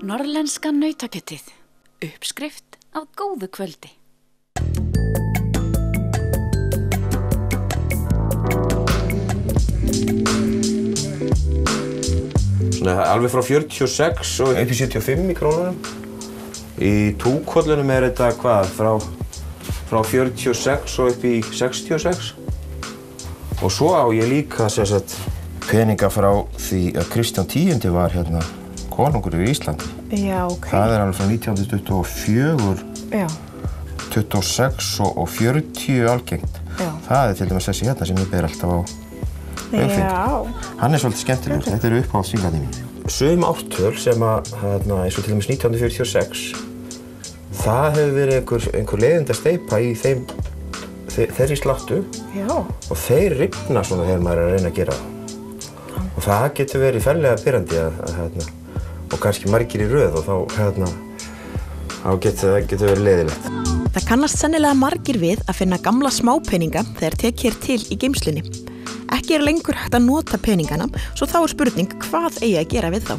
Norðlenska nautakjötið. Uppskrift af góðu kvöldi. Svona alveg frá 46 og upp í 75 í krónunum. Í túkollunum þetta hvað, frá 46 og upp í 66. Og svo á ég líka peninga frá því að Kristján X var hérna konungur yfir Íslandi. Já, ok. Það alveg frá 1924, Já. 26 og 40 algengt. Já. Það til dæmis þessi hérna sem ég ber alltaf á Haugfinn. Já. Hann svolítið skemmtilegur, þetta uppáhaldssýningarnir mín. Sum ártöl sem eins og til dæmis 1946, það hefur verið einhver leiðindasteypa í þeirri sláttu. Já. Og þeir rifna svona þegar maður að reyna að gera það. Og það getur verið ferlega pirrandi og kannski margir í röð og þá getur verið leiðilegt. Það kannast sennilega margir við að finna gamla smápeninga þegar tekið til í geymslunni. Ekki lengur hægt að nota peningana, svo þá spurning hvað eigi að gera við þá.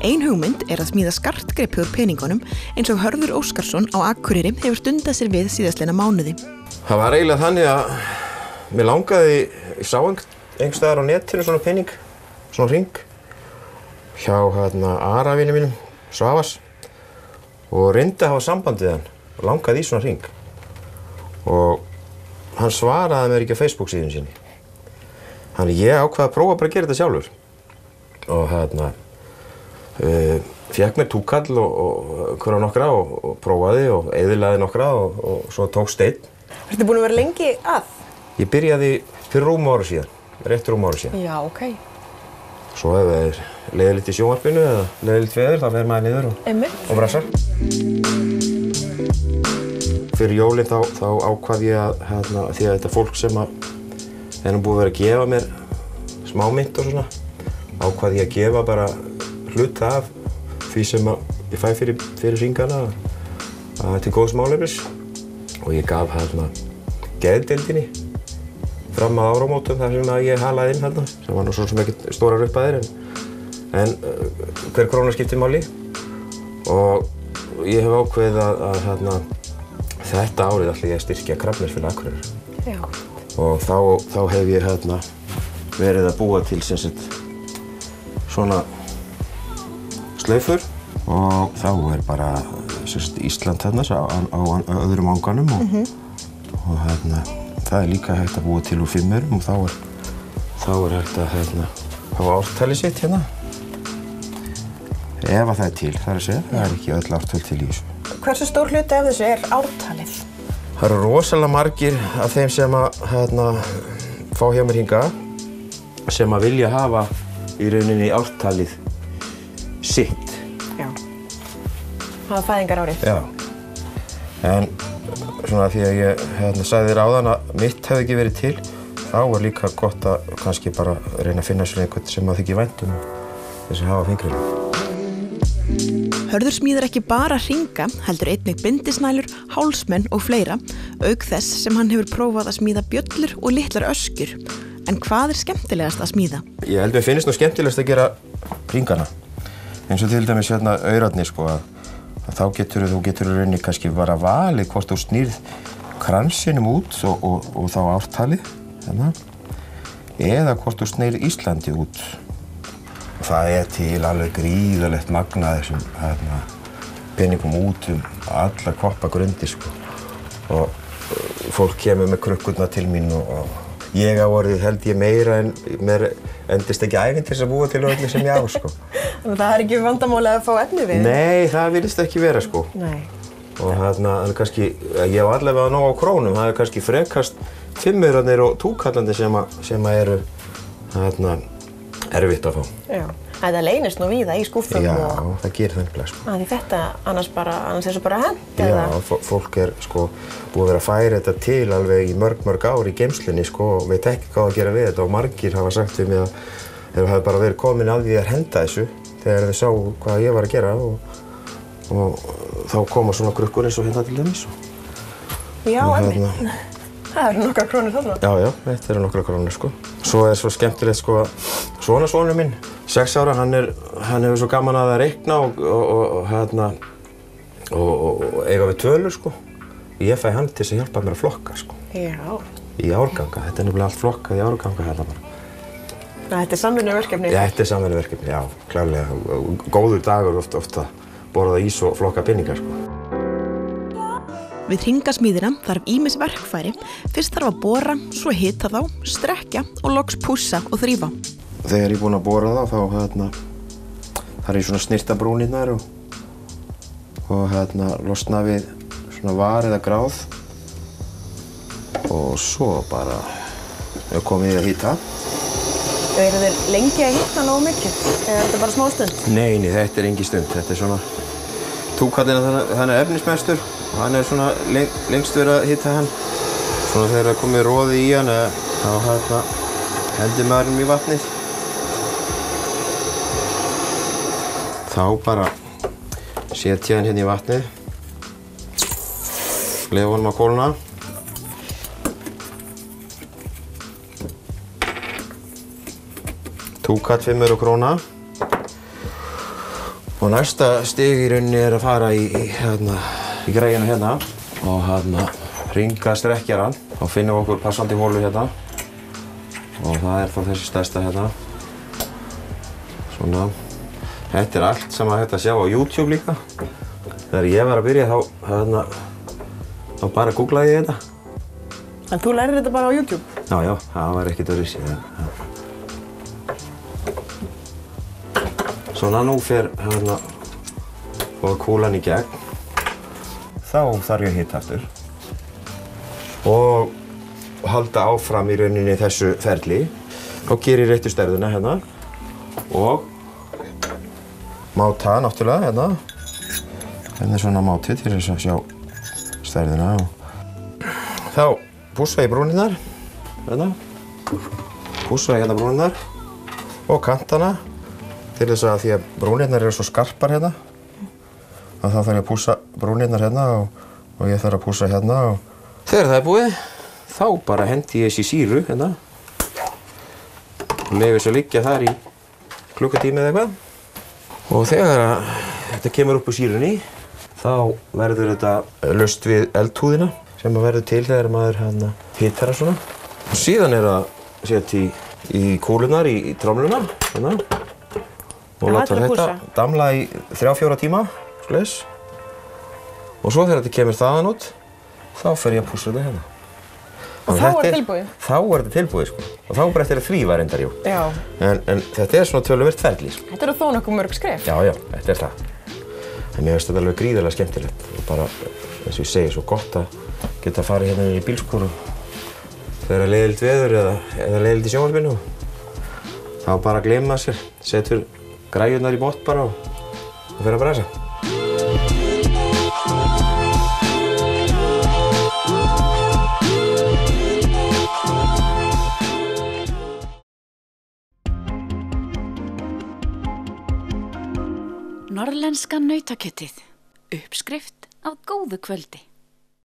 Ein hugmynd að smíða skartgrip úr peningunum eins og Hörður Óskarsson á Akureyri hefur stundað sér við síðastliðna mánuði. Það var eiginlega þannig að mér langaði, ég sá einhvers staðar á netinu svona pening, svona hring, hjá Arafini mínum, Svavas, og reyndi að hafa samband við hann og langaði í svona hring. Og hann svaraði mér ekki á Facebook síðun sinni. Þannig ég ákvað að prófa bara að gera þetta sjálfur. Og fékk mér túkall og nokkra og prófaði og eyðilagði nokkra og svo tók steinn. Ertu búin að vera lengi að? Ég byrjaði fyrir rúmu ára síðan, rétt rúmu ára síðan. Já, ok. Svo ef það leiðilegt í sjónvarpinu eða leiðilegt veður, þá fer maður niður og brassar. Fyrir jólin þá ákvað ég því að þetta fólk sem búið að vera að gefa mér smámynt og svona, ákvað ég að gefa bara hluta af því sem ég fæ fyrir hringana til góðs málefnis. Og ég gaf geðdeildinni fram að áramótum þar sem ég halaði inn sem var nú svo sem ekkert stórar upphæðir en hver króna skiptir máli. Og ég hef ákveðið að þetta árið ætla ég að styrkja Krabbameinsfélag Akureyrar. Já. Og þá hef ég verið að búa til svona slaufur og þá bara Ísland á öðrum anganum og það líka hægt að búa til úr 5 aurum og þá hægt að hafa ártalið sitt hérna. Ef að það til, það segja, það ekki öll ártöl til í þessu. Hversu stór hluti af þessu ártalið? Það eru rosalega margir af þeim sem fá hjá mér hingað sem vilja hafa í rauninni ártalið sitt. Já. Það fæðingarárið. Já. En svona því að ég sagði þér áðan að mitt hefði ekki verið til, þá líka gott að kannski bara reyna að finna sér einhvern sem þykir vænt þessi hafa fingrinum. Hörður smíðar ekki bara hringa, heldur einnig bindisnælur, hálsmenn og fleira, auk þess sem hann hefur prófað að smíða bjöllur og litlar öskjur. En hvað skemmtilegast að smíða? Ég held mér finnst nú skemmtilegast að gera hringana. Eins og til dæmis aurarnir að þá getur rauninni kannski bara valið hvort þú snýrð kransinum út og þá ártalið eða hvort þú snýrð Íslandi út. Það til alveg gríðarlegt magna þessum peningum út allar koppagrundir og fólk kemur með krukkurnar til mín og ég á orðið held ég meira en mér endist ekki ævintýrs að búa til öllu sem ég á Þannig að það ekki vandamáli að fá efni við? Nei, það virðist ekki vera Nei. Og kannski, ég á allavega nóg á krónum, það kannski frekast 5 aurarnir og túkallarnir sem eru erfitt að fá. Já. Það leynist nú víða í skúffum Já, það gerir það nefnilega. Því þetta annars þessu bara hent? Já, fólk búið að vera að færa þetta til alveg í mörg ár í geymslunni og veit ekki hvað að gera við þetta og margir hafa sagt við mig að þeir hafi bara verið komin að því að henda þessu þegar þeir sá hvað ég var að gera og þá koma svona krukkur eins og hérna til dæmis. Já, einmitt. Það eru nokkrar krónur þarna. Já, þetta eru nokkrar krónur, sko. Svo er svo skemmtilegt, sko, svona sonur minn, 6 ára, hann hefur svo gaman að reikna og eiga við tölur, sko. Ég fæ hann til þess að hjálpa mér að flokka, sko. Já. Í árganga, þetta er nefnilega allt flokkað í árganga hérna bara. Þetta er samvinnuverkefni. Já, þetta er samvinnuverkefni, já, klárlega. Góður dagur ofta borða ís og flokka peningar, sko. Við hringasmíðina þarf ýmis verkfæri. Fyrst þarf að bora, svo hita þá, strekkja og loks pússa og þrífa. Þegar ég er búinn að bora þá þarf ég svona snirta brúnirnar og losna við svona var eða gráð. Og svo bara er komið að hita. Eru þeir lengi að hita nógu mikið? Eða er þetta bara smá stund? Nei, þetta er engin stund. Þetta er svona túkallinn, hann er efnismestur. Hann er svona lengst verið að hita hann. Svona þegar það komið roði í hann, þá hendir maður í vatnið. Þá bara setja hann hérna í vatnið. Leyfa honum að kólna. Túkall 5 króna. Og næsta stig í rauninni er að fara í græjuna hérna og hringa strekkjarann og finna okkur passandi hólu hérna og það er frá þessi stærsta hérna. Svona. Þetta er allt sem hægt að sjá á YouTube líka. Þegar ég var að byrja þá bara googlaði ég þetta. En þú lærir þetta bara á YouTube? Já, það var ekkert öðruvísi. Svona nú fer og kúlan í gegn. Þá þarf ég að hita aftur og halda áfram í rauninni þessu ferli. Þá ger ég réttu stærðina hérna og máta náttúrulega hérna. Hérna er svona máti til þess að sjá stærðina. Þá pússa ég brúnirnar hérna. Pússa ég hérna brúnirnar og kantana til þess að því að brúnirnar eru svo skarpar hérna. Þá þarf ég að pússa brúnirnar hérna og ég þarf að pússa hérna. Þegar það er búið, þá bara hendi ég þessi sýru hérna og leyfi þess að liggja þar í klukkutíma eða eitthvað. Og þegar þetta kemur upp úr sýrunni, þá verður þetta laust við eldhúðina sem verður til þegar maður hitar það svona. Og síðan er að setja í kúlunar í tromluna hérna og láta þetta damla í 3-4 tíma. Og svo þegar þetta kemur þaðan út, þá fer ég að pússa þetta hérna. Og þá er þetta tilbúið? Þá er þetta tilbúið, sko. Og þá bara eftir að þrífa reyndar, jú. Já. En þetta er svona töluvert ferli, sko. Þetta eru þó nokkuð mörg skref. Já, þetta er það. En mér finnst þetta alveg gríðarlega skemmtilegt. Og bara, eins og ég segi, svo gott að geta farið hérna í bílskúr þegar er leiðilegt veður eða leiðilegt í sjónvarpinu. Þá bara gleyma sér, setur græjurnar í botn bara og fer að brasa. Norðlenska nautakjötið. Uppskrift af góðu kvöldi.